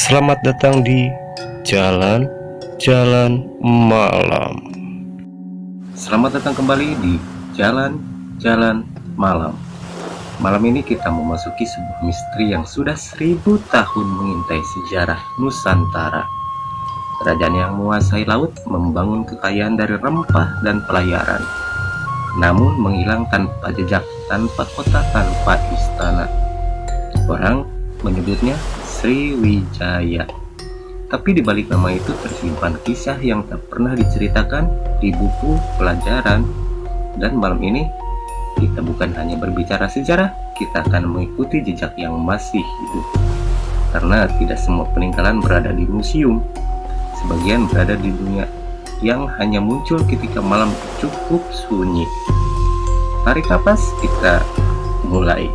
Selamat datang di Jalan-Jalan Malam. Selamat datang kembali di Jalan-Jalan Malam. Malam ini kita memasuki sebuah misteri yang sudah 1000 tahun mengintai sejarah Nusantara. Kerajaan yang menguasai laut membangun kekayaan dari rempah dan pelayaran, namun menghilang tanpa jejak, tanpa kota, tanpa istana. Orang menyebutnya Sriwijaya. Tapi di balik nama itu tersimpan kisah yang tak pernah diceritakan di buku pelajaran. Dan malam ini kita bukan hanya berbicara sejarah, kita akan mengikuti jejak yang masih hidup. Karena tidak semua peninggalan berada di museum. Sebagian berada di dunia yang hanya muncul ketika malam cukup sunyi. Tarik napas, kita mulai.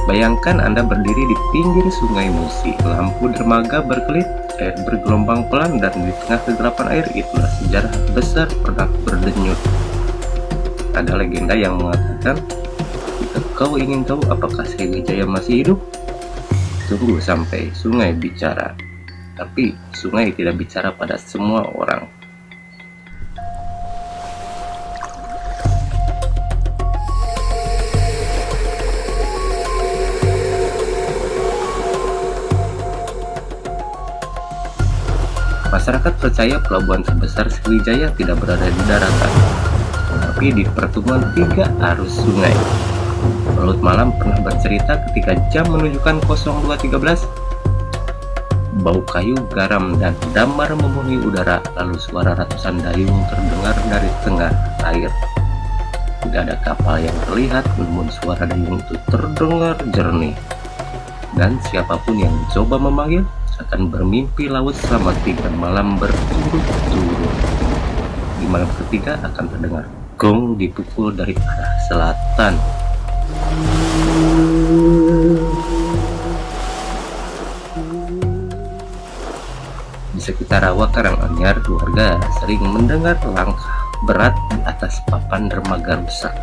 Bayangkan Anda berdiri di pinggir sungai Musi, lampu dermaga berkelip, air bergelombang pelan, dan di tengah kegelapan air itulah sejarah besar pernah berdenyut. Ada legenda yang mengatakan, jika kau ingin tahu apakah Sriwijaya masih hidup, tunggu sampai sungai bicara. Tapi sungai tidak bicara pada semua orang. Masyarakat percaya pelabuhan terbesar Sriwijaya tidak berada di daratan, tetapi di pertemuan 3 arus sungai. Pelut Malam pernah bercerita ketika jam menunjukkan 02.13, bau kayu, garam, dan damar memenuhi udara, lalu suara ratusan dayung terdengar dari tengah air. Tidak ada kapal yang terlihat, namun suara dayung itu terdengar jernih. Dan siapapun yang mencoba memanggil akan bermimpi laut selama 3 malam berturut-turut. Di malam ketiga akan terdengar gong dipukul dari arah selatan. Di sekitar rawa Karanganyar, keluarga sering mendengar langkah berat di atas papan dermaga rusak.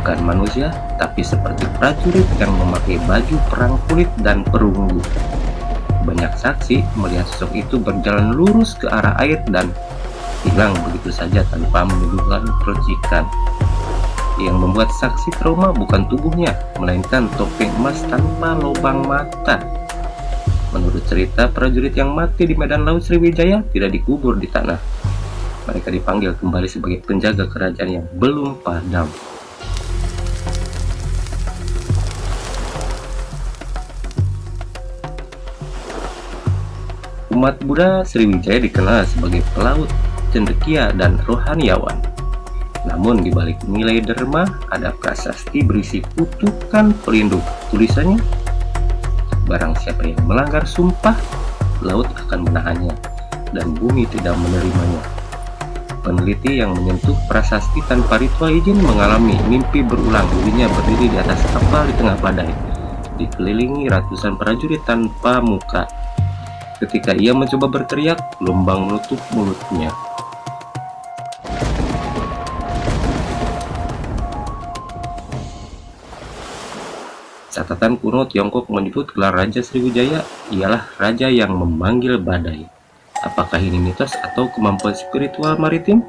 Bukan manusia, tapi seperti prajurit yang memakai baju perang kulit dan perunggu. Banyak saksi melihat sosok itu berjalan lurus ke arah air dan hilang begitu saja tanpa menimbulkan percikan. Yang membuat saksi trauma bukan tubuhnya, melainkan topeng emas tanpa lubang mata. Menurut cerita, prajurit yang mati di medan laut Sriwijaya tidak dikubur di tanah. Mereka dipanggil kembali sebagai penjaga kerajaan yang belum padam. Umat Buddha Sriwijaya dikenal sebagai pelaut, cendekia, dan rohaniawan. Namun di balik nilai derma ada prasasti berisi kutukan pelindung. Tulisannya, barang siapa yang melanggar sumpah, laut akan menahannya dan bumi tidak menerimanya. Peneliti yang menyentuh prasasti tanpa ritual izin mengalami mimpi berulang. Dirinya berdiri di atas kapal di tengah badai, dikelilingi ratusan prajurit tanpa muka. Ketika ia mencoba berteriak, gelombang menutup mulutnya. Catatan kuno Tiongkok menyebut gelar Raja Sriwijaya ialah raja yang memanggil badai. Apakah ini mitos atau kemampuan spiritual maritim?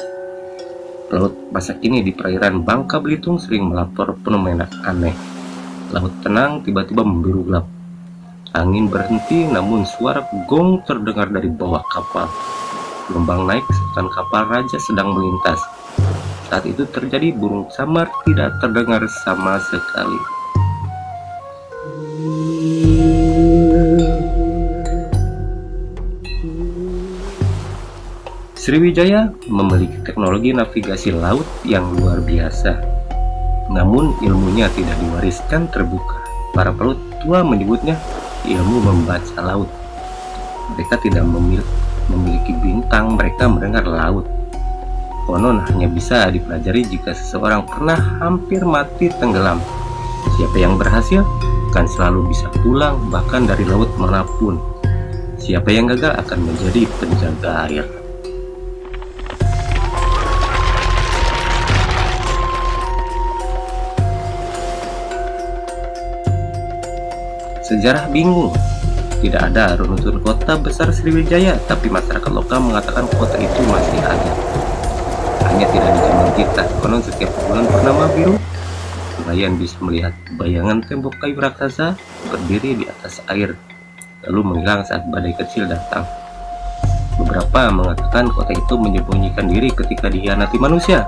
Pelaut masa kini di perairan Bangka Belitung sering melapor fenomena aneh. Laut tenang tiba-tiba membiru gelap. Angin berhenti, namun suara gong terdengar dari bawah kapal. Gelombang naik seakan kapal raja sedang melintas. Saat itu terjadi burung samar tidak terdengar sama sekali. Sriwijaya memiliki teknologi navigasi laut yang luar biasa. Namun ilmunya tidak diwariskan terbuka. Para pelaut tua menyebutnya ilmu membaca laut. Mereka tidak memiliki bintang, mereka mendengar laut. Konon hanya bisa dipelajari jika seseorang pernah hampir mati tenggelam. Siapa yang berhasil akan selalu bisa pulang bahkan dari laut manapun. Siapa yang gagal akan menjadi penjaga air. Sejarah bingung. Tidak ada runutan kota besar Sriwijaya, tapi masyarakat lokal mengatakan kota itu masih ada. Hanya tidak di zaman kita. Konon setiap bulan purnama biru, nelayan bisa melihat bayangan tembok kayu raksasa berdiri di atas air, lalu menghilang saat badai kecil datang. Beberapa mengatakan kota itu menyembunyikan diri ketika dikhianati manusia.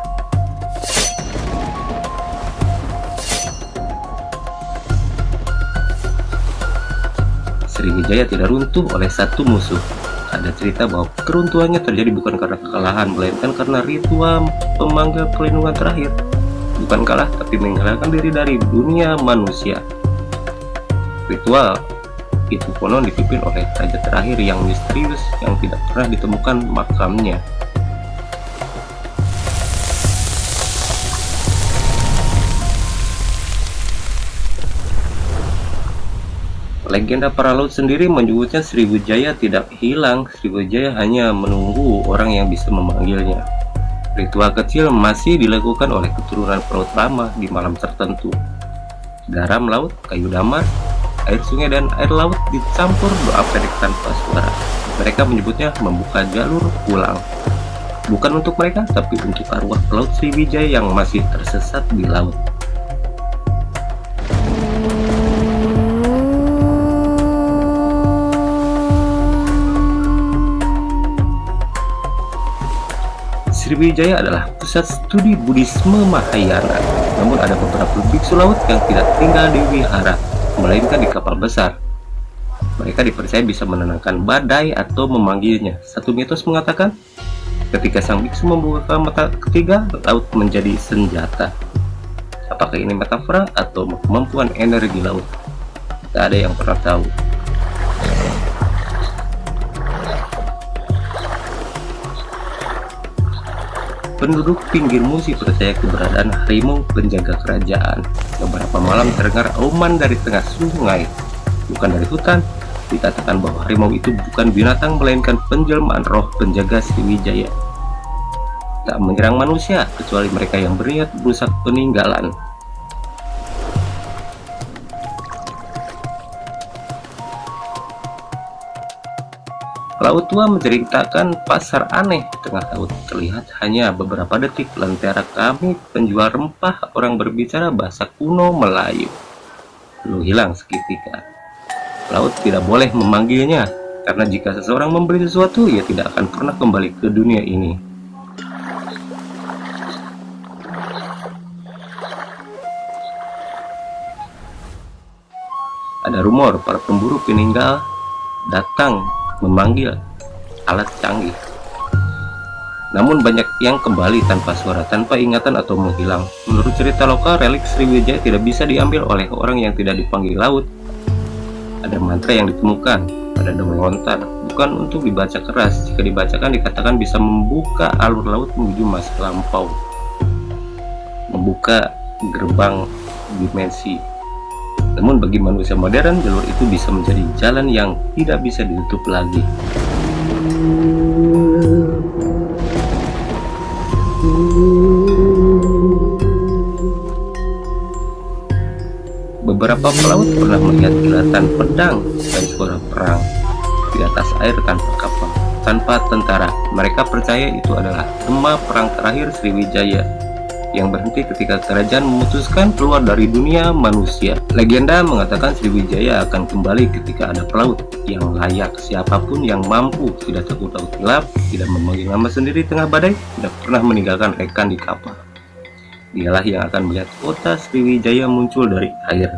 Sriwijaya tidak runtuh oleh satu musuh. Ada cerita bahwa keruntuhannya terjadi bukan karena kekalahan, melainkan karena ritual pemanggil perlindungan terakhir. Bukan kalah, tapi menghilangkan diri dari dunia manusia. Ritual itu konon dipimpin oleh raja terakhir yang misterius yang tidak pernah ditemukan makamnya. Legenda para laut sendiri menyebutnya Sriwijaya tidak hilang. Sriwijaya hanya menunggu orang yang bisa memanggilnya. Ritual kecil masih dilakukan oleh keturunan pelaut lama di malam tertentu. Garam laut, kayu damar, air sungai dan air laut dicampur doa pendek tanpa suara. Mereka menyebutnya membuka jalur pulang. Bukan untuk mereka, tapi untuk arwah pelaut Sriwijaya yang masih tersesat di laut. Sriwijaya adalah pusat studi Buddhisme Mahayana. Namun ada beberapa biksu laut yang tidak tinggal di wihara, melainkan di kapal besar. Mereka dipercaya bisa menenangkan badai atau memanggilnya. Satu mitos mengatakan, ketika sang biksu membuka mata ketiga, laut menjadi senjata. Apakah ini metafora atau kemampuan energi laut? Tak ada yang pernah tahu. Penduduk pinggir Musi percaya keberadaan harimau penjaga kerajaan. Beberapa malam terdengar auman dari tengah sungai, bukan dari hutan. Dikatakan bahwa harimau itu bukan binatang, melainkan penjelmaan roh penjaga Sriwijaya. Tak menyerang manusia, kecuali mereka yang berniat merusak peninggalan. Laut tua menceritakan pasar aneh di tengah laut. Terlihat hanya beberapa detik, lentera kami penjual rempah, orang berbicara bahasa kuno Melayu, lalu hilang seketika. Laut tidak boleh memanggilnya, karena jika seseorang membeli sesuatu, ia tidak akan pernah kembali ke dunia ini. Ada rumor para pemburu peninggal datang memanggil alat canggih. Namun banyak yang kembali tanpa suara, tanpa ingatan atau menghilang. Menurut cerita lokal, relik Sriwijaya tidak bisa diambil oleh orang yang tidak dipanggil laut. Ada mantra yang ditemukan pada daun lontar, bukan untuk dibaca keras. Jika dibacakan dikatakan bisa membuka alur laut menuju masa lampau, membuka gerbang dimensi. Namun bagi manusia modern, jalur itu bisa menjadi jalan yang tidak bisa ditutup lagi. Beberapa pelaut pernah melihat kilatan pedang dan suara perang di atas air tanpa kapal, tanpa tentara. Mereka percaya itu adalah tema perang terakhir Sriwijaya yang berhenti ketika kerajaan memutuskan keluar dari dunia manusia. Legenda mengatakan Sriwijaya akan kembali ketika ada pelaut yang layak. Siapapun yang mampu, tidak takut laut gelap, tidak memanggil nama sendiri tengah badai, tidak pernah meninggalkan rekan di kapal. Dialah yang akan melihat kota Sriwijaya muncul dari air.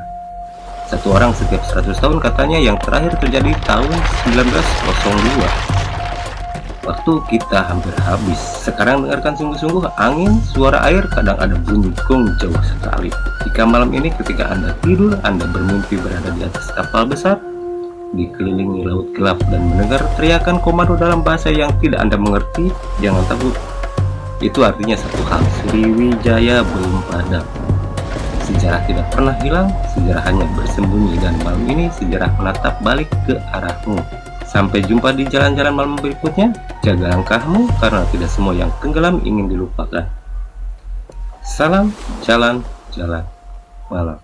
Satu orang setiap 100 tahun katanya, yang terakhir terjadi tahun 1902. Waktu kita hampir habis. Sekarang dengarkan sungguh-sungguh angin, suara air, kadang ada bunyi gong jauh sekali. Jika malam ini ketika Anda tidur, Anda bermimpi berada di atas kapal besar, dikelilingi laut gelap dan mendengar teriakan komando dalam bahasa yang tidak Anda mengerti, jangan takut. Itu artinya satu hal, Sriwijaya belum padam. Sejarah tidak pernah hilang, sejarah hanya bersembunyi, dan malam ini sejarah menatap balik ke arahmu. Sampai jumpa di jalan-jalan malam berikutnya. Jaga langkahmu, karena tidak semua yang tenggelam ingin dilupakan. Salam jalan-jalan malam.